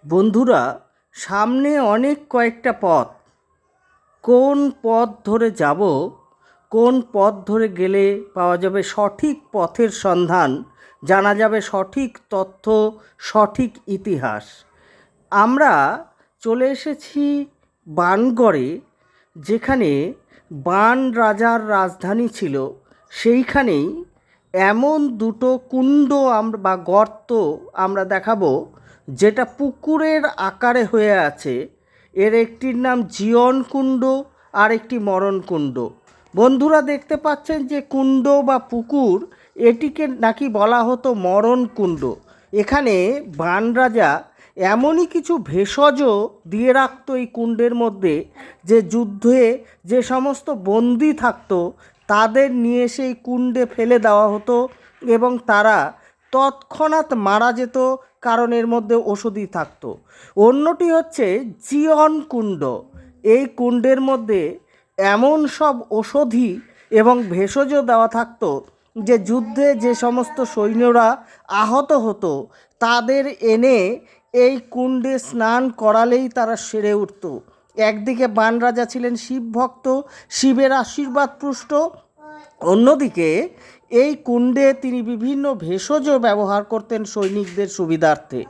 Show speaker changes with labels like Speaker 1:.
Speaker 1: বন্ধুরা, সামনে অনেক কয়েকটা পথ। কোন পথ ধরে যাব, কোন পথ ধরে গেলে পাওয়া যাবে সঠিক পথের সন্ধান, জানা যাবে সঠিক তথ্য, সঠিক ইতিহাস। আমরা চলে এসেছি বাণগড়ে, যেখানে বাণ রাজার রাজধানী ছিল। সেইখানেই এমন দুটো কুণ্ড বা গর্ত আমরা দেখাবো, যেটা পুকুরের আকারে হয়ে আছে। এর একটির নাম জীবন কুণ্ড, আর একটি মরণ কুণ্ড। বন্ধুরা দেখতে পাচ্ছেন যে কুণ্ড বা পুকুর, এটিকে নাকি বলা হতো মরণ কুণ্ড। এখানে বাণ রাজা এমনই কিছু ভেষজ দিয়ে রাখতো এই কুণ্ডের মধ্যে, যে যুদ্ধে যে সমস্ত বন্দী থাকতো তাদের নিয়ে সেই কুণ্ডে ফেলে দেওয়া হতো এবং তারা তৎক্ষণাৎ মারা যেত, কারণ এর মধ্যে ওষুধই থাকতো। অন্যটি হচ্ছে জীবন কুণ্ড। এই কুণ্ডের মধ্যে এমন সব ওষুধি এবং ভেষজ দেওয়া থাকতো যে যুদ্ধে যে সমস্ত সৈন্যরা আহত হতো তাদের এনে এই কুণ্ডে স্নান করালেই তারা সেরে উঠত। একদিকে বাণ রাজা ছিলেন শিব ভক্ত, শিবের আশীর্বাদ পুষ্ট। অন্যদিকে এই কুণ্ডে তিনি বিভিন্ন ভেষজ ব্যবহার করতেন সৈনিকদের সুবিধার্থে।